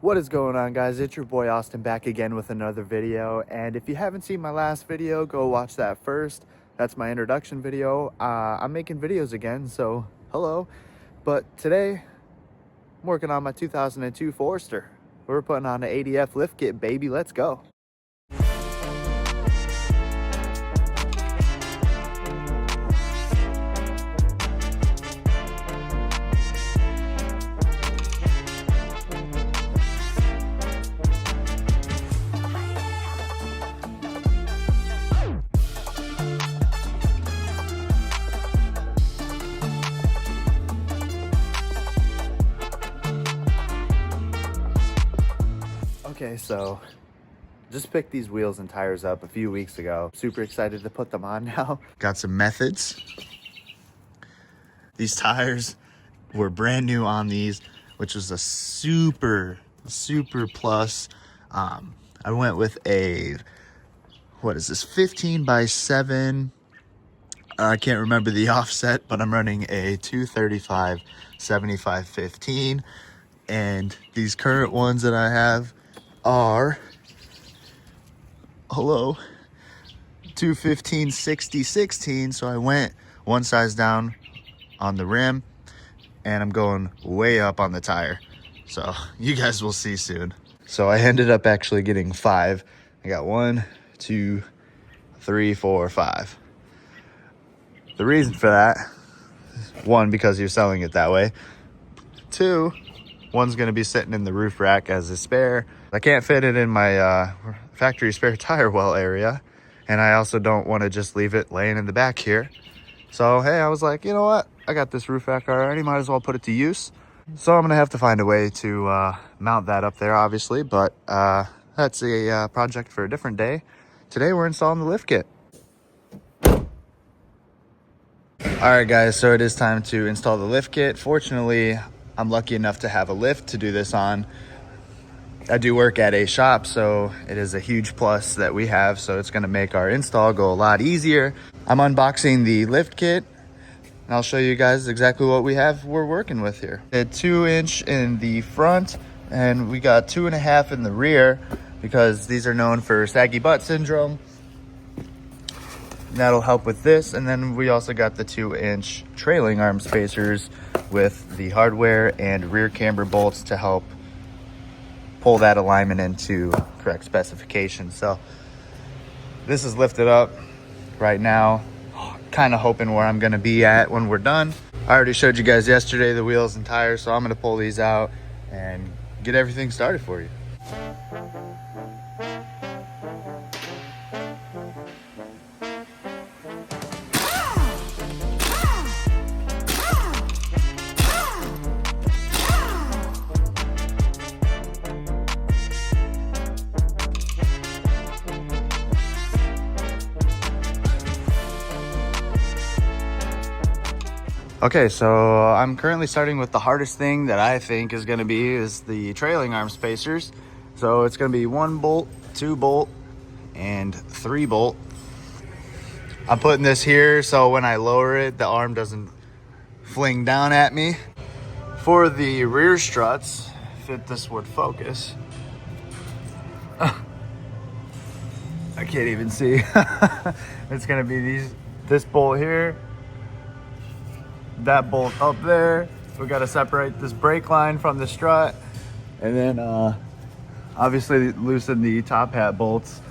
What is going on, guys? It's your boy Austin back again with another video, and if you haven't seen my last video, go watch that first. That's my introduction video. I'm making videos again, so hello. But today I'm working on my 2002 Forester. We're putting on an ADF lift kit, baby. Let's go. Okay, so just picked these wheels and tires up a few weeks ago. Super excited to put them on now. Got some methods. These tires were brand new on these, which was a super plus. I went with a, what is this, 15 by 7. I can't remember the offset, but I'm running a 235 75 15. And these current ones that I have are 215 60 16. So I went one size down on the rim and I'm going way up on the tire, so you guys will see soon. So I ended up actually getting 5. I got 1 2 3 4 5. The reason for that, 1, because you're selling it that way. 2, one's going to be sitting in the roof rack as a spare. I can't fit it in my factory spare tire well area, and I also don't want to just leave it laying in the back here. So hey, I was like, you know what, I got this roof rack already, might as well put it to use. So I'm gonna have to find a way to mount that up there, obviously, but that's a project for a different day. Today we're installing the lift kit. All right guys, so it is time to install the lift kit. Fortunately, I'm lucky enough to have a lift to do this on. I do work at a shop, so it is a huge plus that we have, so it's gonna make our install go a lot easier. I'm unboxing the lift kit, and I'll show you guys exactly what we're working with here. A 2-inch in the front, and we got 2.5 in the rear, because these are known for saggy butt syndrome. That'll help with this. And then we also got the 2-inch trailing arm spacers with the hardware and rear camber bolts to help pull that alignment into correct specifications. So this is lifted up right now, kind of hoping where I'm going to be at when we're done. I already showed you guys yesterday the wheels and tires, so I'm going to pull these out and get everything started for you. Okay, so I'm currently starting with the hardest thing that I think is going to be is the trailing arm spacers. So it's going to be 1 bolt, 2 bolt, and 3 bolt. I'm putting this here so when I lower it, the arm doesn't fling down at me. For the rear struts, if this would focus, I can't even see. It's going to be this bolt here, that bolt up there. We got to separate this brake line from the strut, and then obviously loosen the top hat bolts.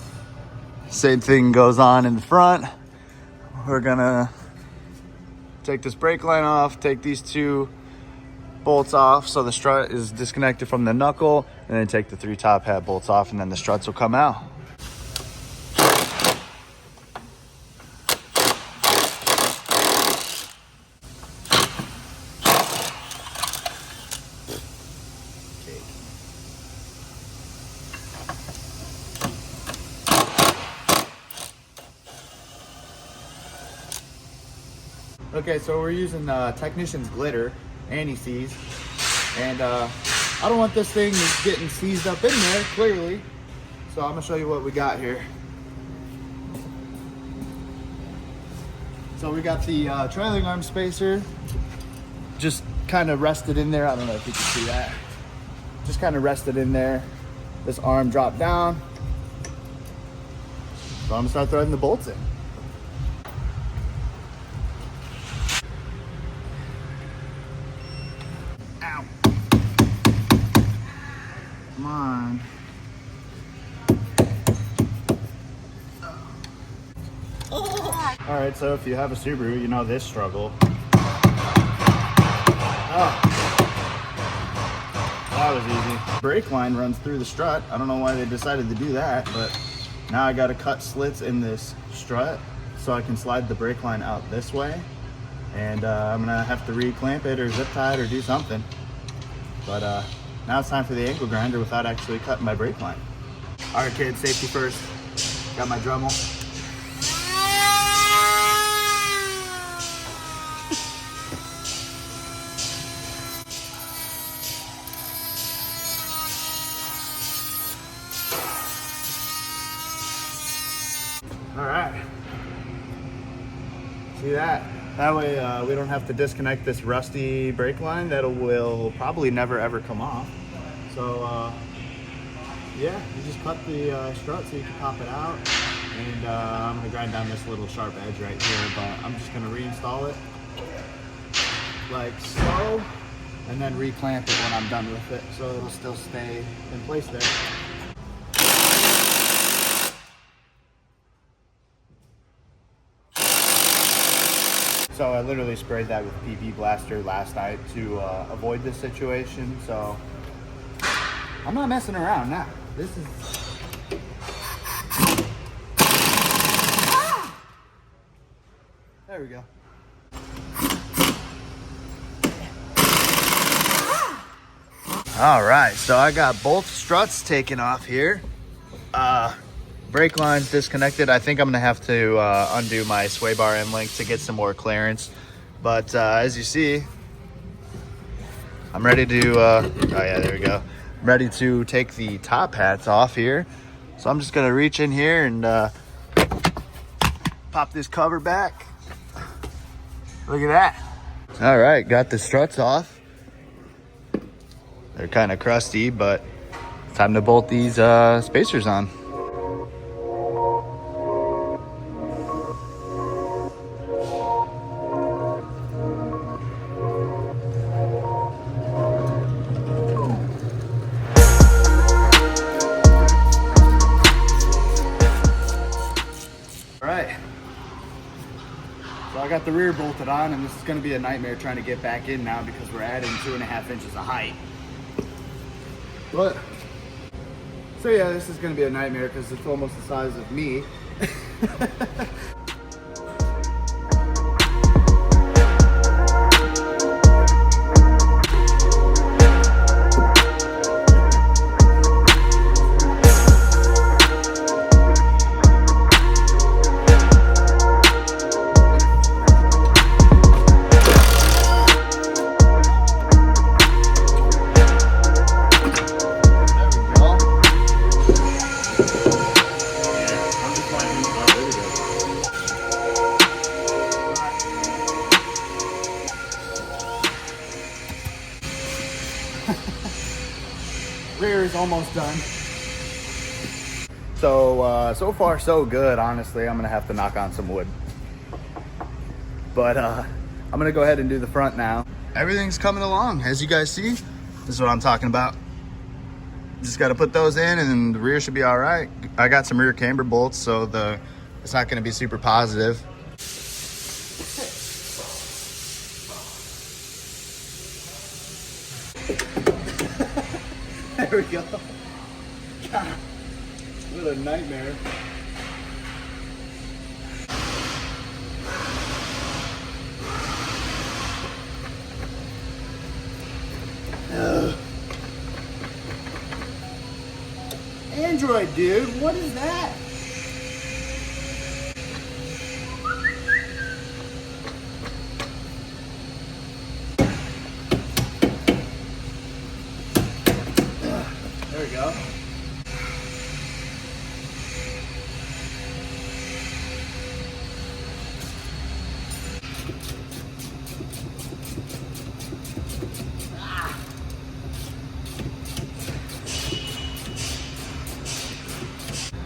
Same thing goes on in the front. We're gonna take this brake line off, take these 2 bolts off so the strut is disconnected from the knuckle, and then take the 3 top hat bolts off, and then the struts will come out. Okay, so we're using Technician's glitter, anti-seize, and I don't want this thing getting seized up in there, clearly. So I'm gonna show you what we got here. So we got the trailing arm spacer, just kind of rested in there. I don't know if you can see that. just kind of rested in there. This arm dropped down. So I'm gonna start threading the bolts in. Ow. Come on. All right, so if you have a Subaru, you know this struggle. Oh, that was easy. Brake line runs through the strut. I don't know why they decided to do that, but now I got to cut slits in this strut so I can slide the brake line out this way. And I'm gonna have to re-clamp it or zip tie it or do something. But now it's time for the angle grinder without actually cutting my brake line. All right, kids, safety first. Got my Dremel. All right. See that? That way we don't have to disconnect this rusty brake line that will probably never ever come off. So yeah, you just cut the strut so you can pop it out. And I'm gonna grind down this little sharp edge right here, but I'm just gonna reinstall it like so, and then re-clamp it when I'm done with it so it'll still stay in place there. So I literally sprayed that with PP Blaster last night to avoid this situation. So I'm not messing around now. This is... There we go. All right, so I got both struts taken off here. Brake line's disconnected. I think I'm gonna have to undo my sway bar end link to get some more clearance. But as you see, I'm ready to, oh yeah, there we go. I'm ready to take the top hats off here. So I'm just gonna reach in here and pop this cover back. Look at that. All right, got the struts off. They're kind of crusty, but it's time to bolt these spacers on. So I got the rear bolted on, and this is going to be a nightmare trying to get back in now because we're adding 2.5 inches of height. But, so yeah, this is going to be a nightmare because it's almost the size of me. Rear is almost done. So far so good, honestly. I'm gonna have to knock on some wood. But I'm gonna go ahead and do the front now. Everything's coming along, as you guys see. This is what I'm talking about. Just gotta put those in and the rear should be all right. I got some rear camber bolts, so it's not gonna be super positive. There we go. God, what a nightmare. Android, dude, what is that? There we go.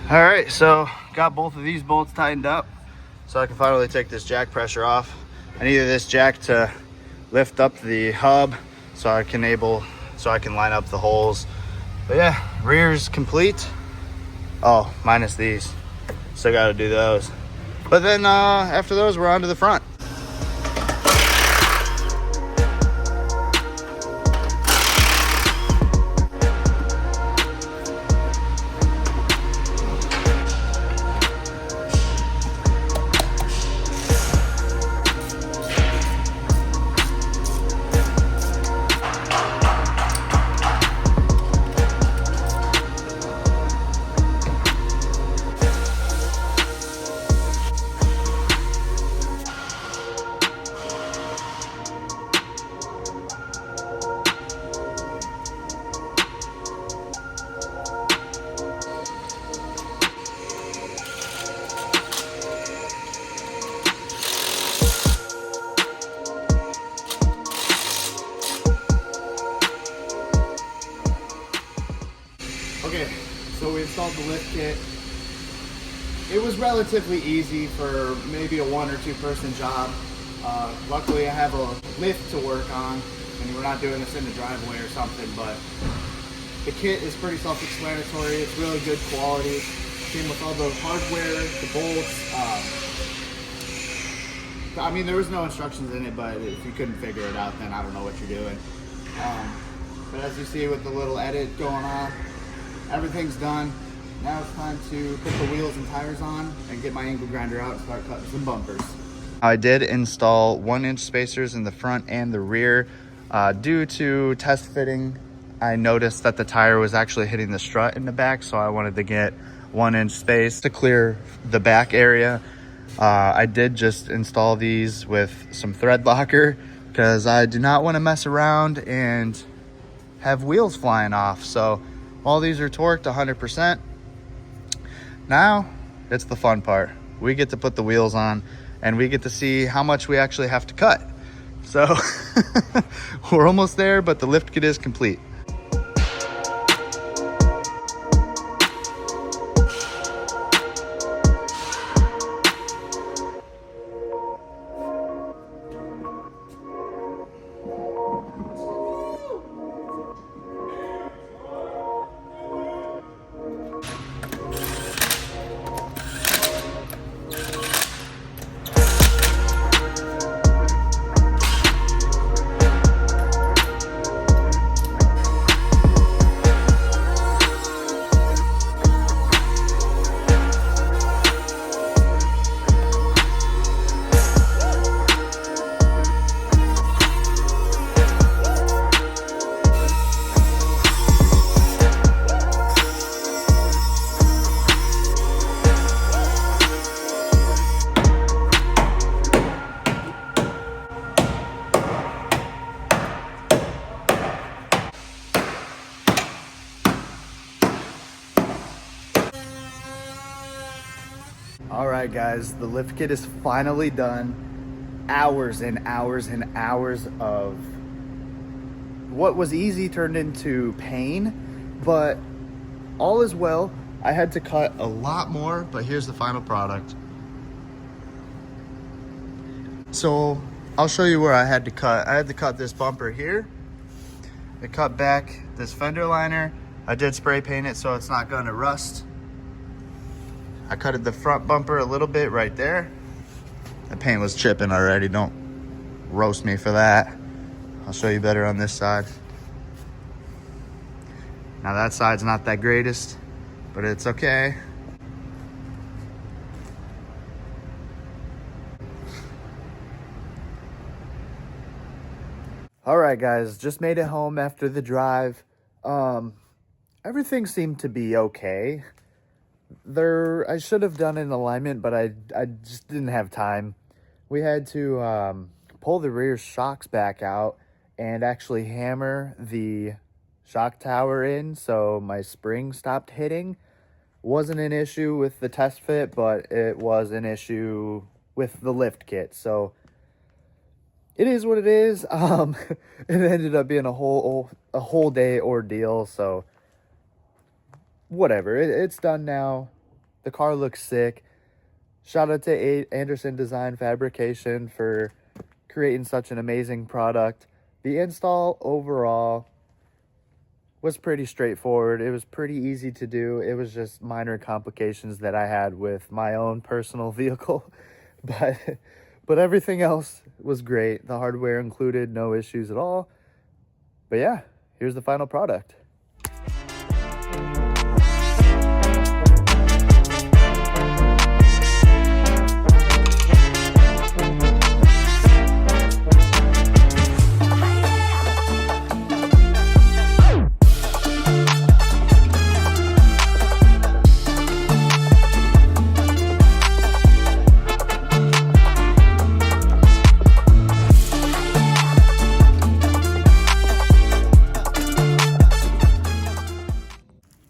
All right, so got both of these bolts tightened up so I can finally take this jack pressure off. I needed this jack to lift up the hub so I can line up the holes. But yeah, rear's complete. Oh, minus these. Still got to do those. But then after those, we're on to the front. Okay, so we installed the lift kit. It was relatively easy for maybe a 1 or 2 person job. Luckily I have a lift to work on, and we're not doing this in the driveway or something, but the kit is pretty self-explanatory. It's really good quality. Came with all the hardware, the bolts. I mean, there was no instructions in it, but if you couldn't figure it out, then I don't know what you're doing. But as you see with the little edit going on, everything's done. Now it's time to put the wheels and tires on and get my angle grinder out and start cutting some bumpers. I did install 1-inch spacers in the front and the rear. Due to test fitting, I noticed that the tire was actually hitting the strut in the back, so I wanted to get 1-inch space to clear the back area. I did just install these with some thread locker because I do not want to mess around and have wheels flying off. So all these are torqued 100%. Now it's the fun part. We get to put the wheels on and we get to see how much we actually have to cut. So we're almost there, but the lift kit is complete. All right, guys, the lift kit is finally done. Hours and hours and hours of what was easy turned into pain, but all is well. I had to cut a lot more, but here's the final product. So I'll show you where I had to cut. I had to cut this bumper here. I cut back this fender liner. I did spray paint it so it's not gonna rust. I cutted the front bumper a little bit right there. The paint was chipping already. Don't roast me for that. I'll show you better on this side. Now that side's not that greatest, but it's okay. All right, guys, just made it home after the drive. Everything seemed to be okay. I should have done an alignment, but I just didn't have time. We had to pull the rear shocks back out and actually hammer the shock tower in so my spring stopped hitting. Wasn't an issue with the test fit, but it was an issue with the lift kit. So it is what it is. It ended up being a whole day ordeal. So whatever, it's done now. The car looks sick. Shout out to Anderson Design Fabrication for creating such an amazing product. The install overall was pretty straightforward. It was pretty easy to do. It was just minor complications that I had with my own personal vehicle. But everything else was great. The hardware included, no issues at all. But yeah, here's the final product.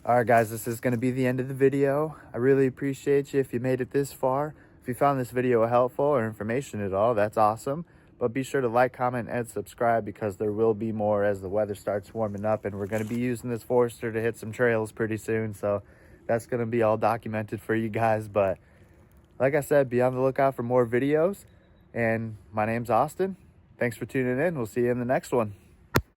All right, guys, this is going to be the end of the video. I really appreciate you if you made it this far. If you found this video helpful or information at all, that's awesome. But be sure to like, comment, and subscribe because there will be more as the weather starts warming up, and we're going to be using this Forester to hit some trails pretty soon. So that's going to be all documented for you guys. But like I said, be on the lookout for more videos. And my name's Austin. Thanks for tuning in. We'll see you in the next one.